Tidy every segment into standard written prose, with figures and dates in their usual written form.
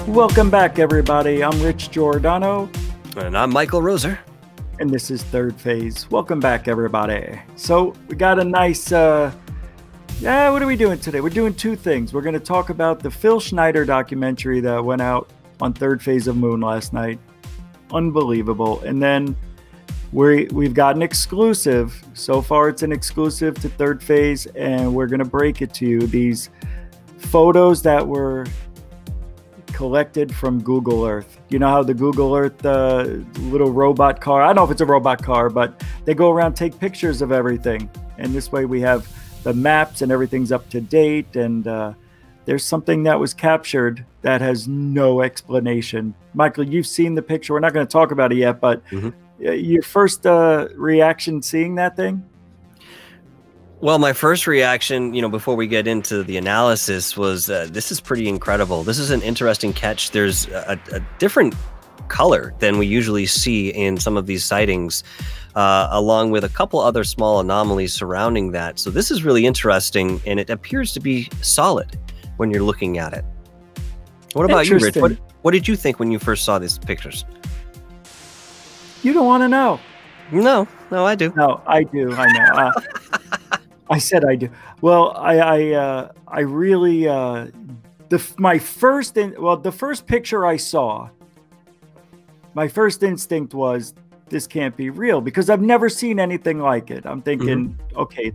Welcome back, everybody. I'm Rich Giordano. And I'm Michael Roser. And this is Third Phase. Welcome back, everybody. So we got a nice, what are we doing today? We're doing two things. We're going to talk about the Phil Schneider documentary that went out on Third Phase of Moon last night. Unbelievable. And then we've got an exclusive. So far, it's an exclusive to Third Phase, and we're going to break it to you. These photos that were collected from Google Earth. You know how the Google Earth little robot car, I don't know if it's a robot car, but they go around, take pictures of everything. And this way we have the maps and everything's up to date. And there's something that was captured that has no explanation. Michael, you've seen the picture. We're not going to talk about it yet, but your first reaction seeing that thing? Well, my first reaction, before we get into the analysis was, this is pretty incredible. This is an interesting catch. There's a different color than we usually see in some of these sightings, along with a couple other small anomalies surrounding that. So this is really interesting, and it appears to be solid when you're looking at it. What about you, Rich? What did you think when you first saw these pictures? You don't want to know. No, I do. No, I do. I know. I said I do. Well, I really the first picture I saw, my first instinct was this can't be real because I've never seen anything like it. I'm thinking, okay,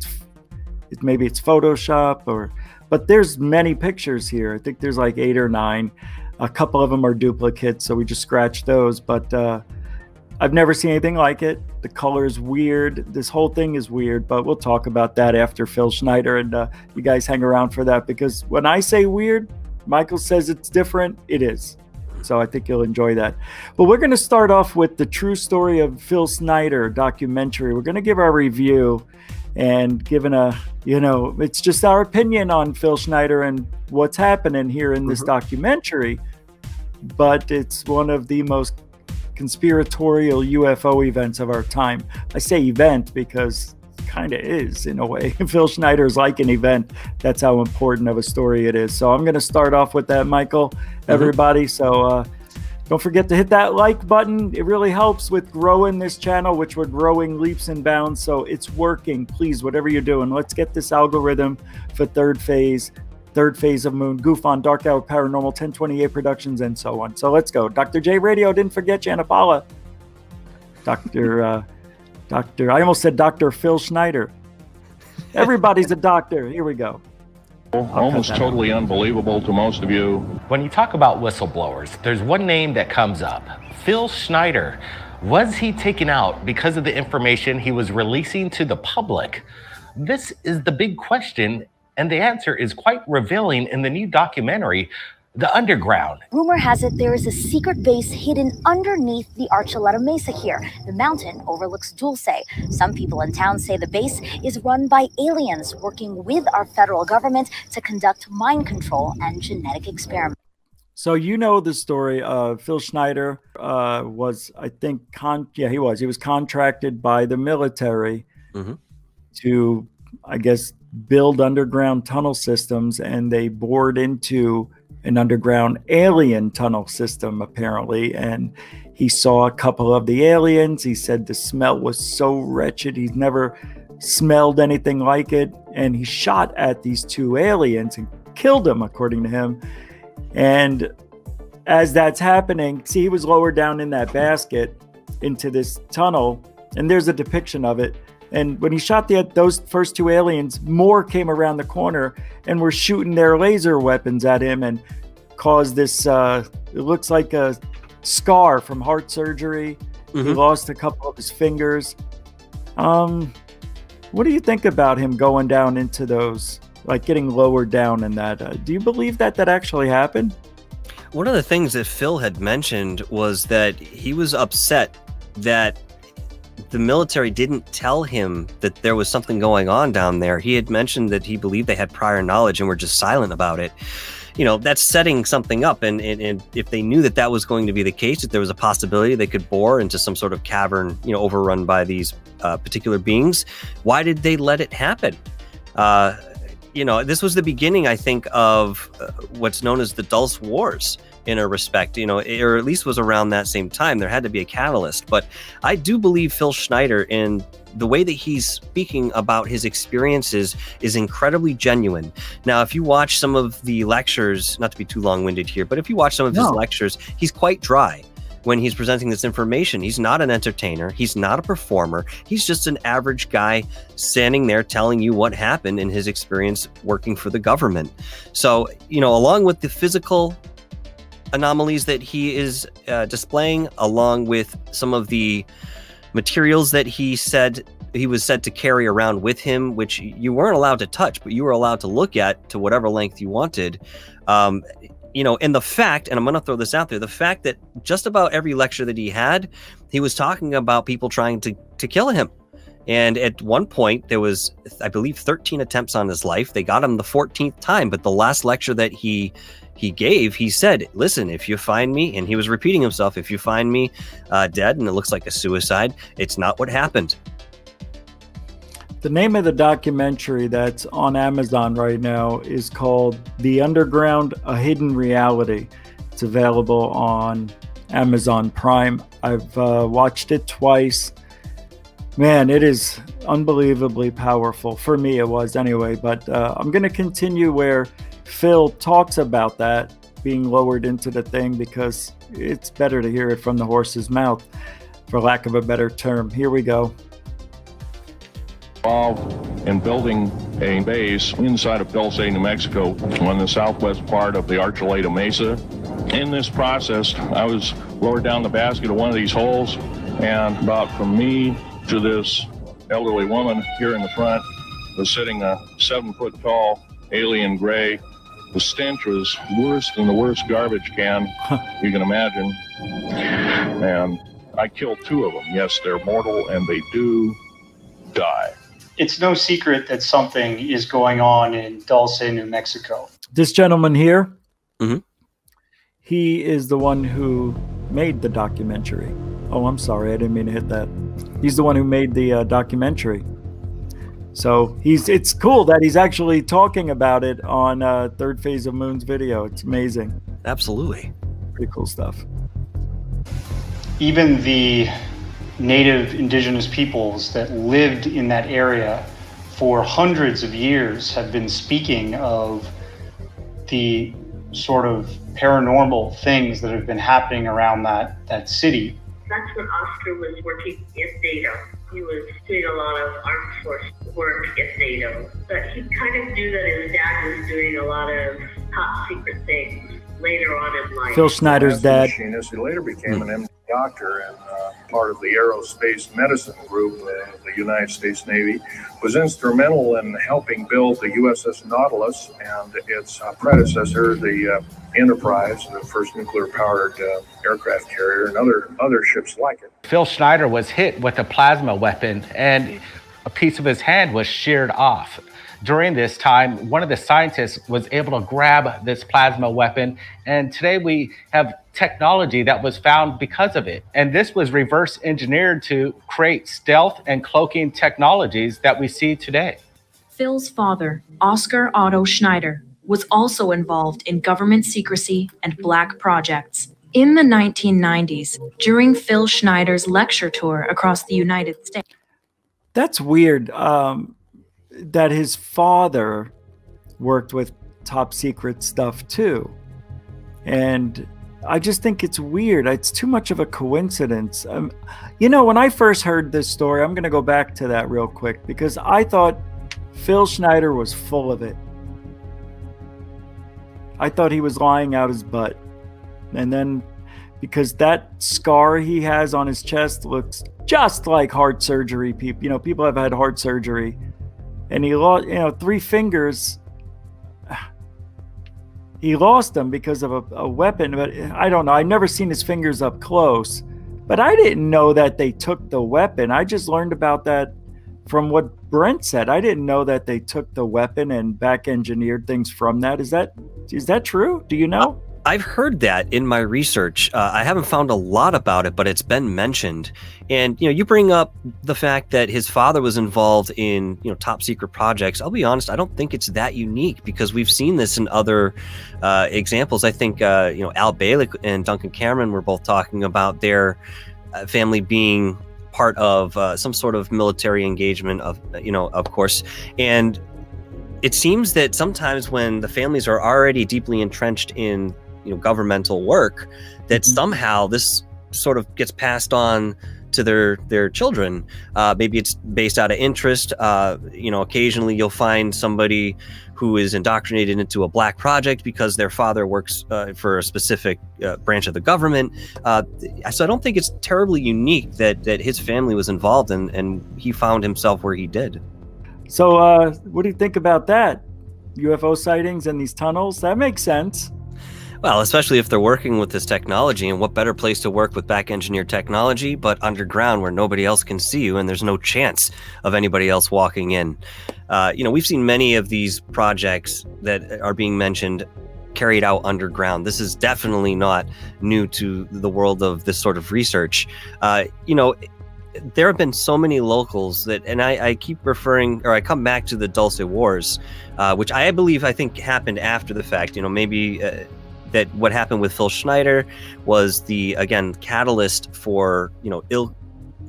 maybe it's Photoshop but there's many pictures here. I think there's like 8 or 9. A couple of them are duplicates, so we just scratched those. But I've never seen anything like it. The color is weird. This whole thing is weird, but we'll talk about that after Phil Schneider, and you guys hang around for that, because when I say weird, Michael says it's different. It is. So I think you'll enjoy that. But we're going to start off with the true story of Phil Schneider documentary. We're going to give our review and given it's just our opinion on Phil Schneider and what's happening here in this documentary. But it's one of the most conspiratorial UFO events of our time. I say event because it kind of is in a way. Phil Schneider is like an event. That's how important of a story it is. So I'm going to start off with that, Michael, everybody. So don't forget to hit that like button. It really helps with growing this channel, which we're growing leaps and bounds. So it's working. Please, whatever you're doing, let's get this algorithm for Third Phase of Moon, Goof on, Dark Hour Paranormal, 1028 Productions, and so on. So let's go. Dr. J Radio, didn't forget you, Anna Paula. I almost said Dr. Phil Schneider. Everybody's a doctor. Here we go. Almost totally unbelievable to most of you. When you talk about whistleblowers, there's one name that comes up, Phil Schneider. Was he taken out because of the information he was releasing to the public? This is the big question. And the answer is quite revealing in the new documentary, The Underground. Rumor has it there is a secret base hidden underneath the Archuleta Mesa here. The mountain overlooks Dulce. Some people in town say the base is run by aliens working with our federal government to conduct mind control and genetic experiments. So you know the story. Phil Schneider was, I think, he was contracted by the military to, I guess, build underground tunnel systems, and they bored into an underground alien tunnel system apparently, and he saw a couple of the aliens. He said the smell was so wretched, he's never smelled anything like it, and he shot at these 2 aliens and killed them, according to him. And as that's happening, see, he was lowered down in that basket into this tunnel, and there's a depiction of it. And when he shot those first 2 aliens, more came around the corner and were shooting their laser weapons at him and caused this, it looks like a scar from heart surgery. He lost a couple of his fingers. What do you think about him going down into those, like getting lowered down in that? Do you believe that actually happened? One of the things that Phil had mentioned was that he was upset that the military didn't tell him that there was something going on down there. He had mentioned that he believed they had prior knowledge and were just silent about it. That's setting something up. And if they knew that was going to be the case, that there was a possibility they could bore into some sort of cavern, overrun by these particular beings, why did they let it happen? This was the beginning, I think, of what's known as the Dulce Wars. in a respect, you know, or at least was around that same time. There had to be a catalyst. But I do believe Phil Schneider, in the way that he's speaking about his experiences, is incredibly genuine. Now, if you watch some of the lectures, not to be too long-winded here, but if you watch some of his lectures, he's quite dry when he's presenting this information. He's not an entertainer. He's not a performer. He's just an average guy standing there telling you what happened in his experience working for the government. So, you know, along with the physical anomalies that he is displaying, along with some of the materials that he said he was said to carry around with him, which you weren't allowed to touch, but you were allowed to look at to whatever length you wanted. You know, and the fact, and I'm going to throw this out there, the fact that just about every lecture that he had, he was talking about people trying to kill him. And at one point, there was, I believe, 13 attempts on his life. They got him the 14th time. But the last lecture that he gave, he said, listen, if you find me, and he was repeating himself, if you find me dead and it looks like a suicide, it's not what happened. The name of the documentary that's on Amazon right now is called The Underground, A Hidden Reality. It's available on Amazon Prime. I've watched it twice. Man, it is unbelievably powerful. For me, it was anyway. But I'm going to continue where Phil talks about that being lowered into the thing, because it's better to hear it from the horse's mouth, for lack of a better term. Here we go. Involved in building a base inside of Dulce, New Mexico, on the southwest part of the Archuleta Mesa. In this process, I was lowered down the basket of one of these holes, and about from me to this elderly woman here in the front was sitting a 7-foot-tall alien gray. The stench was worse than the worst garbage can you can imagine. And I killed 2 of them. Yes, they're mortal, and they do die. It's no secret that something is going on in Dulce, New Mexico. This gentleman here, mm-hmm. He is the one who made the documentary. Oh, I'm sorry. I didn't mean to hit that. He's the one who made the documentary. So it's cool that he's actually talking about it on Third Phase of Moon's video. It's amazing. Absolutely. Pretty cool stuff. Even the native indigenous peoples that lived in that area for hundreds of years have been speaking of the sort of paranormal things that have been happening around that city. That's when Oscar was working in NATO. He was doing a lot of armed force work in NATO, but he kind of knew that his dad was doing a lot of top secret things later on in life. Phil Schneider's dad. He later became an MD doctor and part of the aerospace medicine group of the United States Navy, was instrumental in helping build the USS Nautilus and its predecessor, the Enterprise, the first nuclear-powered aircraft carrier, and other ships like it. Phil Schneider was hit with a plasma weapon, and a piece of his hand was sheared off. During this time, one of the scientists was able to grab this plasma weapon, and today we have technology that was found because of it. And this was reverse engineered to create stealth and cloaking technologies that we see today. Phil's father, Oscar Otto Schneider, was also involved in government secrecy and black projects. In the 1990s, during Phil Schneider's lecture tour across the United States. That's weird. That his father worked with top secret stuff too. And I just think it's weird. It's too much of a coincidence. You know, when I first heard this story, I'm going to go back to that real quick, because I thought Phil Schneider was full of it. I thought he was lying out his butt. And then, because that scar he has on his chest looks just like heart surgery. People have had heart surgery. And he lost, 3 fingers. He lost them because of a weapon. But I don't know. I've never seen his fingers up close. But I didn't know that they took the weapon. I just learned about that from what Brent said. I didn't know that they took the weapon and back engineered things from that. Is that true? Do you know? I've heard that in my research. I haven't found a lot about it, but it's been mentioned. And, you know, you bring up the fact that his father was involved in, you know, top secret projects. I'll be honest, I don't think it's that unique, because we've seen this in other examples. I think, you know, Al Bielek and Duncan Cameron were both talking about their family being part of some sort of military engagement of, you know, of course. And it seems that sometimes when the families are already deeply entrenched in, you know, governmental work, that somehow this sort of gets passed on to their children. Maybe it's based out of interest. You know, occasionally you'll find somebody who is indoctrinated into a black project because their father works for a specific branch of the government. So I don't think it's terribly unique that his family was involved and he found himself where he did. So what do you think about that? UFO sightings in these tunnels? That makes sense. Well, especially if they're working with this technology, and what better place to work with back engineered technology but underground, where nobody else can see you and there's no chance of anybody else walking in. You know, we've seen many of these projects that are being mentioned carried out underground. This is definitely not new to the world of this sort of research. You know, there have been so many locals that, and I keep referring, or I come back to the Dulce Wars, which I think happened after the fact. You know, maybe that what happened with Phil Schneider was the, again, catalyst for, you know, ill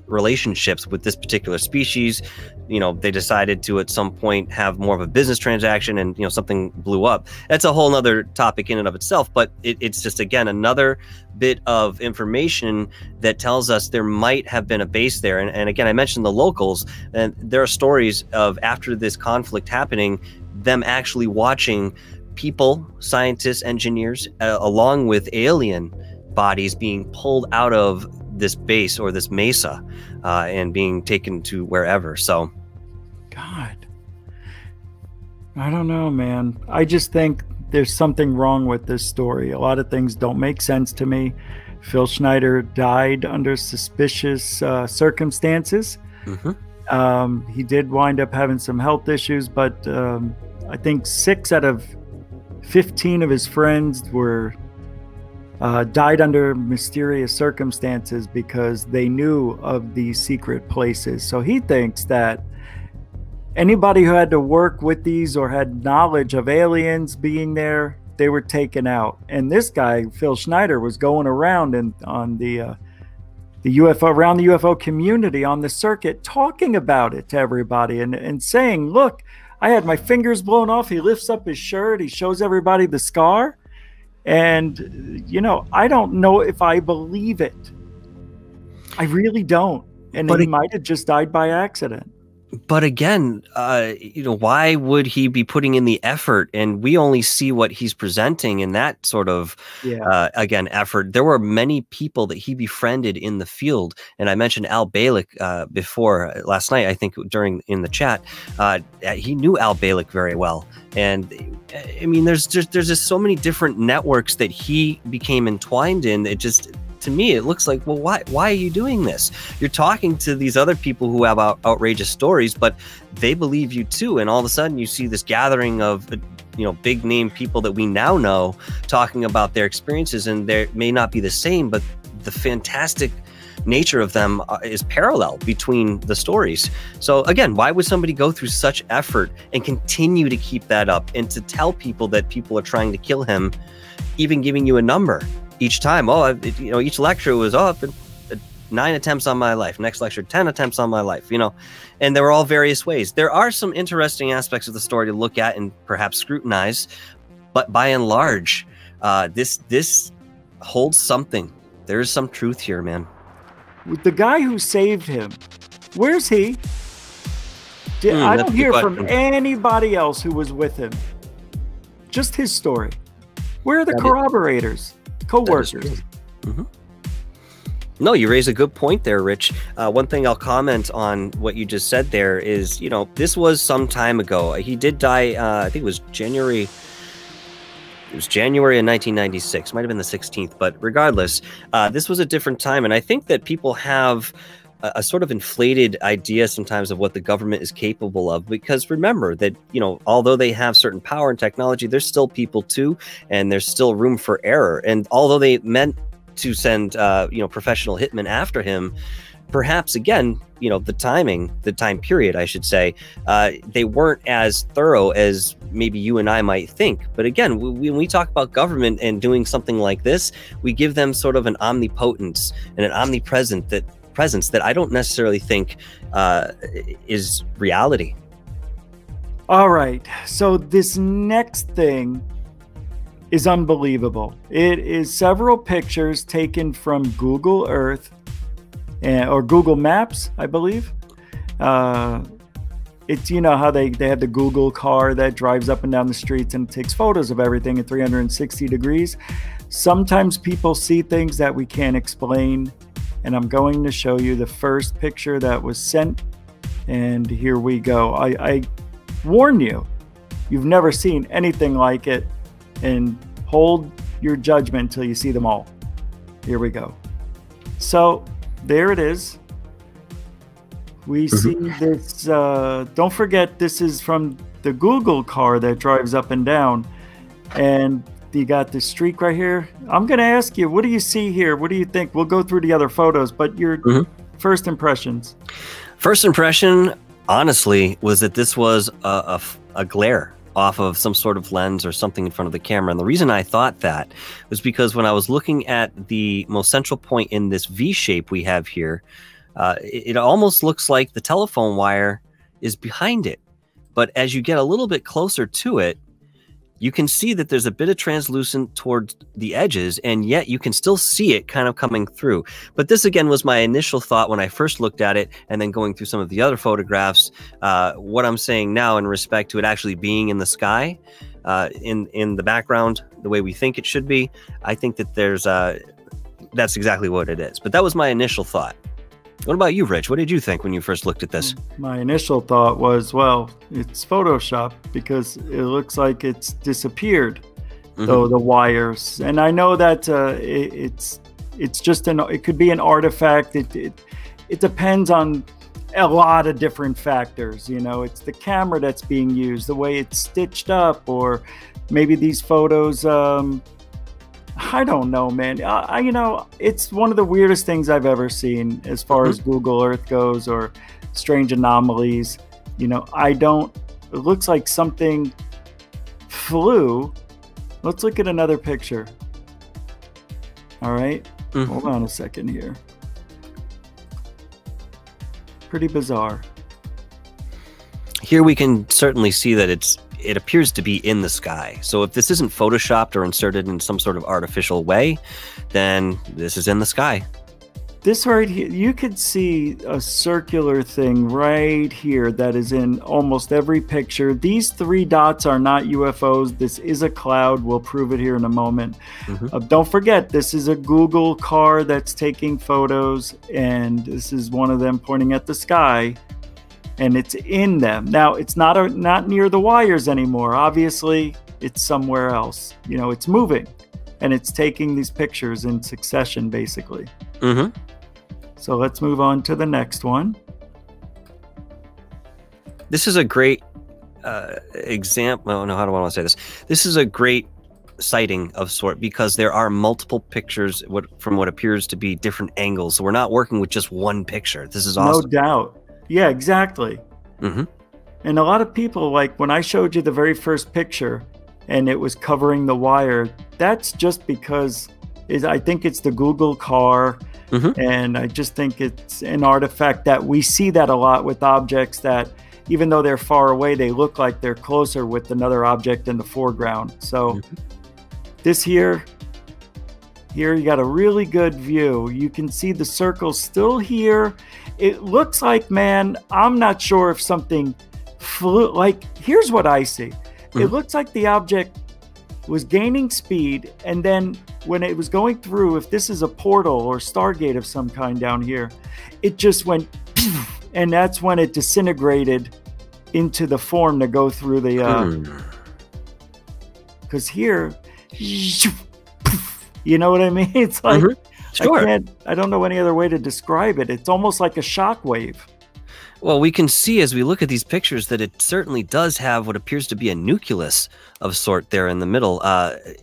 relationships with this particular species. You know, they decided to at some point have more of a business transaction, and, you know, something blew up. That's a whole nother topic in and of itself, but it's just, again, another bit of information that tells us there might have been a base there. And again, I mentioned the locals, and there are stories of, after this conflict happening, them actually watching people, scientists, engineers, along with alien bodies being pulled out of this base or this mesa and being taken to wherever. So, God, I don't know, man. I just think there's something wrong with this story. A lot of things don't make sense to me. Phil Schneider died under suspicious circumstances. He did wind up having some health issues, but I think 6 out of 15 of his friends were died under mysterious circumstances because they knew of these secret places. So he thinks that anybody who had to work with these or had knowledge of aliens being there, they were taken out. And this guy, Phil Schneider, was going around and on the UFO, around the UFO community on the circuit, talking about it to everybody and saying, look, I had my fingers blown off. He lifts up his shirt. He shows everybody the scar. And, you know, I don't know if I believe it. I really don't. And he might have just died by accident. But again, you know, why would he be putting in the effort? And we only see what he's presenting in that sort of, again, effort. There were many people that he befriended in the field. And I mentioned Al Bielek before last night, I think in the chat. He knew Al Bielek very well. And I mean, there's just so many different networks that he became entwined in. It just, to me, it looks like, well, why are you doing this? You're talking to these other people who have outrageous stories, but they believe you too. And all of a sudden you see this gathering of, you know, big name people that we now know talking about their experiences, and they may not be the same, but the fantastic nature of them is parallel between the stories. So again, why would somebody go through such effort and continue to keep that up and to tell people that people are trying to kill him, even giving you a number each time? You know, each lecture was, 9 attempts on my life. Next lecture, 10 attempts on my life, you know, and they were all various ways. There are some interesting aspects of the story to look at and perhaps scrutinize, but by and large, this holds something. There's some truth here, man. The guy who saved him, where's he? I don't hear from anybody else who was with him. Just his story. Where are the corroborators? Co-workers. No, you raise a good point there, Rich. One thing I'll comment on what you just said there is, you know, this was some time ago. He did die, I think it was January. It was January of 1996. Might have been the 16th, but regardless, this was a different time. And I think that people have a sort of inflated idea sometimes of what the government is capable of, because remember that, you know, although they have certain power and technology, there's still people too, and there's still room for error. And although they meant to send, you know, professional hitmen after him, perhaps again, you know, the time period, I should say, they weren't as thorough as maybe you and I might think. But again, when we talk about government and doing something like this, we give them sort of an omnipotence and an omnipresent presence that I don't necessarily think is reality. All right, so this next thing is unbelievable. It is several pictures taken from Google Earth or Google Maps, I believe. It's, you know how they have the Google car that drives up and down the streets and takes photos of everything at 360 degrees. Sometimes people see things that we can't explain, and I'm going to show you the first picture that was sent, and here we go. I warn you, you've never seen anything like it, and hold your judgment until you see them all. Here we go. So there it is. We see this, don't forget, this is from the Google car that drives up and down. And you got the streak right here. I'm going to ask you, what do you see here? What do you think? We'll go through the other photos, but your first impressions. First impression, honestly, was that this was a glare off of some sort of lens or something in front of the camera. And the reason I thought that was because when I was looking at the most central point in this V shape we have here, it almost looks like the telephone wire is behind it. But as you get a little bit closer to it, you can see that there's a bit of translucent towards the edges, and yet you can still see it kind of coming through. But this, again, was my initial thought when I first looked at it, and then going through some of the other photographs. What I'm saying now in respect to it actually being in the sky, in the background, the way we think it should be, I think that that's exactly what it is. But that was my initial thought. What about you, Rich? What did you think when you first looked at this? My initial thought was, well, it's Photoshop, because it looks like it's disappeared, though, the wires. And I know that it's just it could be an artifact. It depends on a lot of different factors. You know, it's the camera that's being used, the way it's stitched up, or maybe these photos. I don't know, man. You know, it's one of the weirdest things I've ever seen as far as Google Earth goes, or strange anomalies. You know, it looks like something flew. Let's look at another picture. All right. Hold on a second here. Pretty bizarre. Here we can certainly see that it appears to be in the sky. So if this isn't photoshopped or inserted in some sort of artificial way, then this is in the sky. This right here, you could see a circular thing right here that is in almost every picture. These three dots are not UFOs. This is a cloud. We'll prove it here in a moment. Don't forget, this is a Google car that's taking photos, and this is one of them pointing at the sky. And it's in them. Now, it's not near the wires anymore. Obviously, it's somewhere else. You know, it's moving, and it's taking these pictures in succession, basically. So let's move on to the next one. This is a great example. Oh, no, how do I want to say this? This is a great sighting of sort, because there are multiple pictures from what appears to be different angles. So we're not working with just one picture. This is awesome. No doubt. Yeah, exactly. And a lot of people, like when I showed you the very first picture and it was covering the wire, that's just because I think it's the Google car. And I just think it's an artifact that we see that a lot with objects that, even though they're far away, they look like they're closer with another object in the foreground. So this here you got a really good view. You can see the circles still here. It looks like, man, I'm not sure if something flew. Like, here's what I see. It looks like the object was gaining speed, and then when it was going through, if this is a portal or Stargate of some kind down here, it just went, and that's when it disintegrated into the form to go through the, because here, you know what I mean? It's like, Sure. I don't know any other way to describe it. It's almost like a shock wave. Well, we can see as we look at these pictures that it certainly does have what appears to be a nucleus of sort there in the middle,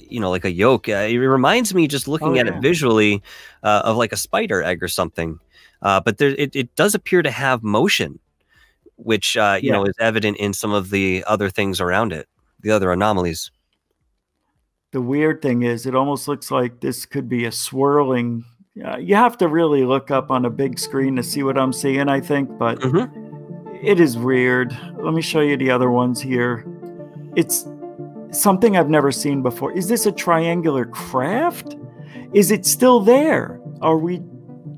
you know, like a yolk. It reminds me, just looking at it visually, of like a spider egg or something. But it does appear to have motion, which, you know, is evident in some of the other things around it, the other anomalies. The weird thing is it almost looks like this could be a swirling. You have to really look up on a big screen to see what I'm seeing, I think, but it is weird. Let me show you the other ones here. It's something I've never seen before. Is this a triangular craft? Is it still there? Are we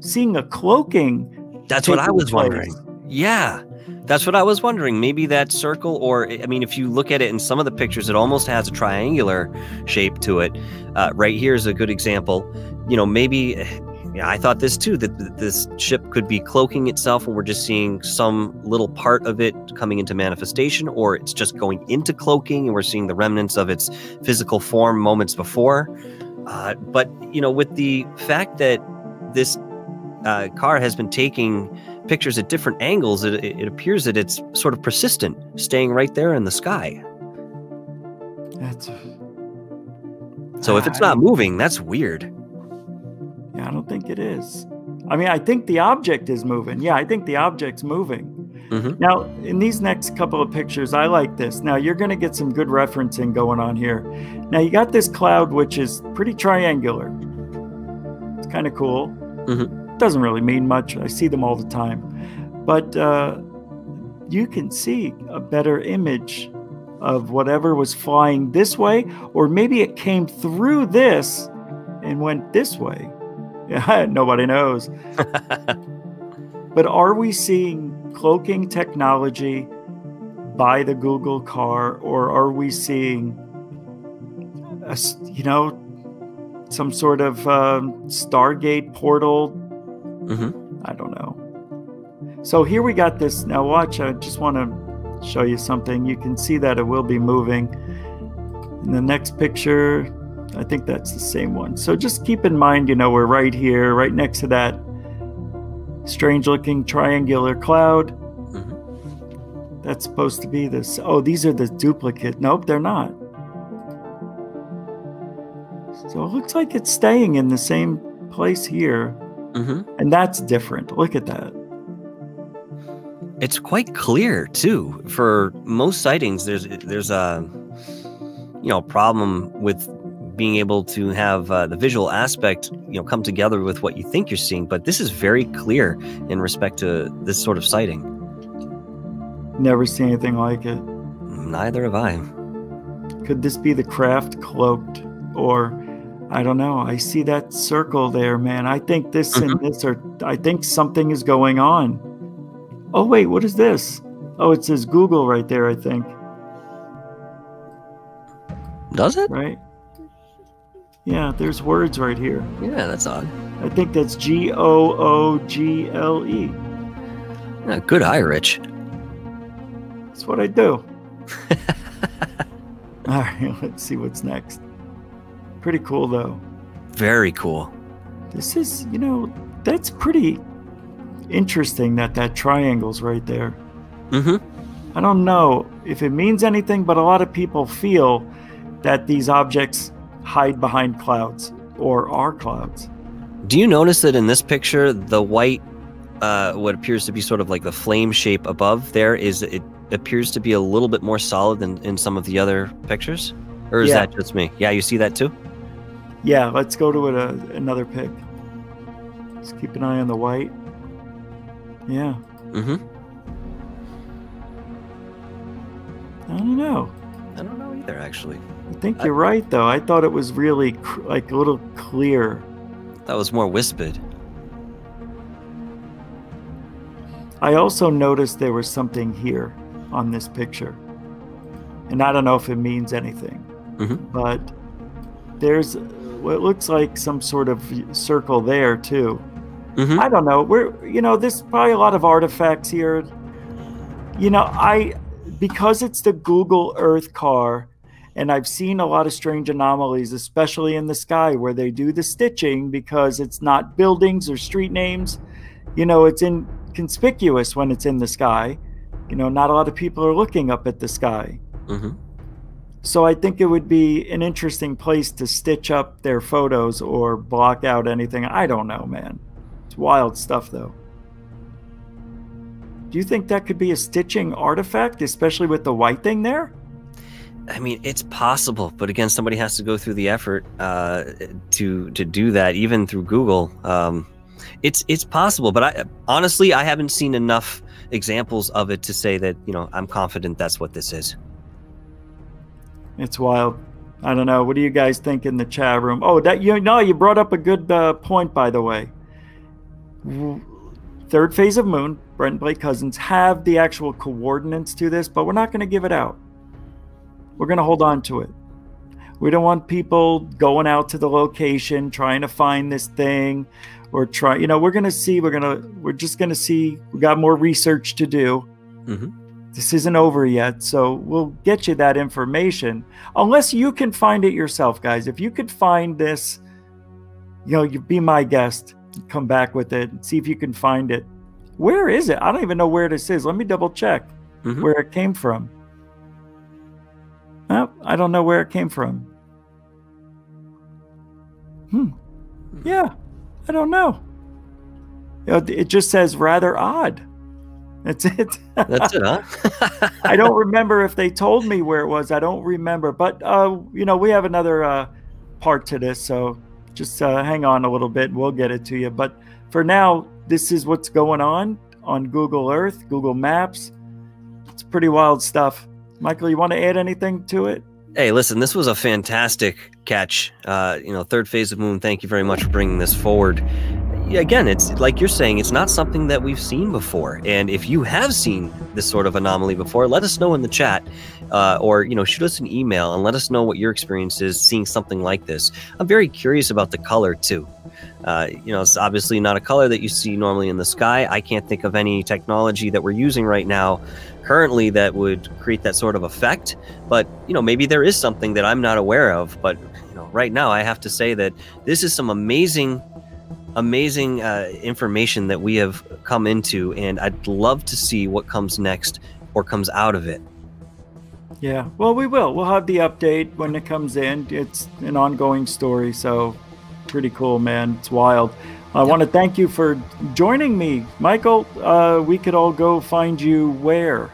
seeing a cloaking? That's what I was wondering. Yeah, that's what I was wondering. Maybe that circle, or I mean, if you look at it in some of the pictures, it almost has a triangular shape to it. Right here is a good example. You know, maybe I thought this too, that this ship could be cloaking itself and we're just seeing some little part of it coming into manifestation, or it's just going into cloaking and we're seeing the remnants of its physical form moments before. But, you know, with the fact that this car has been taking pictures at different angles, it appears that it's sort of persistent, staying right there in the sky. So if it's not moving, that's weird. Yeah, I don't think it is. I mean, I think the object is moving. Yeah, I think the object's moving. Now, in these next couple of pictures, I like this. Now, you're going to get some good referencing going on here. Now, you got this cloud, which is pretty triangular. It's kind of cool. Doesn't really mean much. I see them all the time. But you can see a better image of whatever was flying this way, or maybe it came through this and went this way. Yeah, nobody knows. But are we seeing cloaking technology by the Google car, or are we seeing, you know, some sort of Stargate portal? I don't know. So here we got this. Now watch, I just want to show you something. You can see that it will be moving. In the next picture, I think that's the same one. So just keep in mind, you know, we're right here, right next to that strange looking triangular cloud. That's supposed to be this. Oh, these are the duplicate. Nope, they're not. So it looks like it's staying in the same place here. And that's different. Look at that. It's quite clear too. For most sightings, there's a, you know, problem with being able to have the visual aspect, you know, come together with what you think you're seeing. But this is very clear in respect to this sort of sighting. Never seen anything like it. Neither have I. Could this be the craft cloaked? Or, I don't know. I see that circle there, man. I think this and this are, I think something is going on. Oh, wait, what is this? Oh, it says Google right there, I think. Does it? Right. Yeah, there's words right here. Yeah, that's odd. I think that's Google. Yeah, good eye, Rich. That's what I do. All right, let's see what's next. Pretty cool, though. Very cool. This is, you know, that's pretty interesting that triangle's right there. I don't know if it means anything, but a lot of people feel that these objects hide behind clouds or are clouds. Do you notice that in this picture, the white, what appears to be sort of like the flame shape above there, is it appears to be a little bit more solid than in some of the other pictures? Or is that just me? Yeah, you see that too? Yeah, let's go to another pic. Just keep an eye on the white. Yeah. I don't know. I don't know either, actually. I think you're right, though. I thought it was really like a little clear. That was more wispid. I also noticed there was something here on this picture. And I don't know if it means anything. But there's what looks like some sort of circle there, too. I don't know. You know, there's probably a lot of artifacts here. You know, because it's the Google Earth car, And I've seen a lot of strange anomalies, especially in the sky, where they do the stitching because it's not buildings or street names. You know, it's inconspicuous when it's in the sky. You know, not a lot of people are looking up at the sky. Mm-hmm. So I think it would be an interesting place to stitch up their photos or block out anything. I don't know, man. It's wild stuff, though. Do you think that could be a stitching artifact, especially with the white thing there? I mean, it's possible, but again, somebody has to go through the effort to do that, even through Google. It's possible, but honestly, I haven't seen enough examples of it to say that, you know, I'm confident that's what this is. It's wild. I don't know. What do you guys think in the chat room? Oh, that you brought up a good point, by the way. Third phase of moon, Brent and Blake Cousins have the actual coordinates to this, but we're not going to give it out. We're going to hold on to it. We don't want people going out to the location trying to find this thing or try, you know, we're going to see, we're just going to see. We got more research to do. Mm-hmm. This isn't over yet, so we'll get you that information. Unless you can find it yourself, guys. If you could find this, you know, you be my guest. Come back with it and see if you can find it. Where is it? I don't even know where this is. Let me double check where it came from. Oh, I don't know where it came from. Yeah, I don't know. It just says rather odd. That's it. That's it, huh? I don't remember if they told me where it was. I don't remember. But, you know, we have another part to this, so just hang on a little bit and we'll get it to you. But for now, this is what's going on Google Earth, Google Maps. It's pretty wild stuff. Michael, you want to add anything to it? Hey, listen, this was a fantastic catch. You know, third phase of moon, thank you very much for bringing this forward. Again, it's like you're saying, it's not something that we've seen before. And if you have seen this sort of anomaly before, let us know in the chat or, you know, shoot us an email and let us know what your experience is seeing something like this. I'm very curious about the color, too. You know, it's obviously not a color that you see normally in the sky. I can't think of any technology that we're using right now currently that would create that sort of effect. But, you know, maybe there is something that I'm not aware of. But, you know, right now I have to say that this is some amazing information that we have come into, and I'd love to see what comes next or comes out of it. Yeah, well, we'll have the update when it comes in. It's an ongoing story, so pretty cool, man. It's wild. I want to thank you for joining me, Michael. We could all go find you where?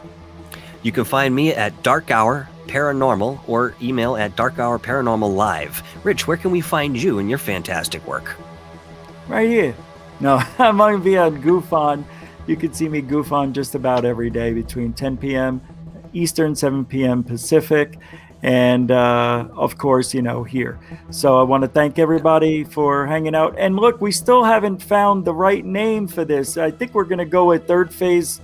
You can find me at Dark Hour Paranormal or email at Dark Hour Paranormal Live. Rich, where can we find you and your fantastic work? Right here. No, I'm going to be on Goof On. You can see me goof on just about every day between 10 p.m. Eastern, 7 p.m. Pacific, and of course, you know, here. So I want to thank everybody for hanging out. And look, we still haven't found the right name for this. I think we're going to go with Third Phase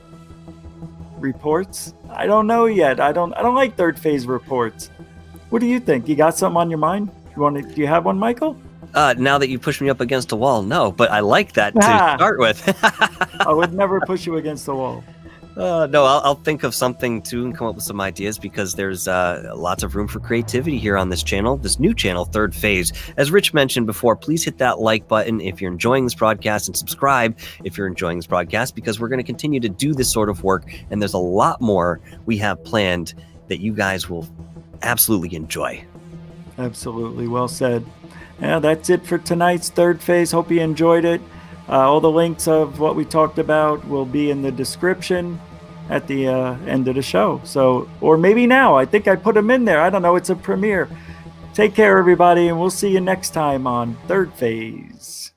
Reports. I don't know yet. I don't like Third Phase Reports. What do you think? You got something on your mind? Do you have one, Michael? Now that you push me up against a wall, no, but I like that to start with. I would never push you against the wall. No, I'll think of something too and come up with some ideas, because there's lots of room for creativity here on this channel, this new channel, Third Phase. As Rich mentioned before, please hit that like button if you're enjoying this broadcast, and subscribe if you're enjoying this broadcast, because we're going to continue to do this sort of work, and there's a lot more we have planned that you guys will absolutely enjoy. Absolutely. Well said. Yeah, that's it for tonight's Third Phase. Hope you enjoyed it. All the links of what we talked about will be in the description at the end of the show. So, or maybe now. I think I put them in there. I don't know. It's a premiere. Take care, everybody, and we'll see you next time on Third Phase.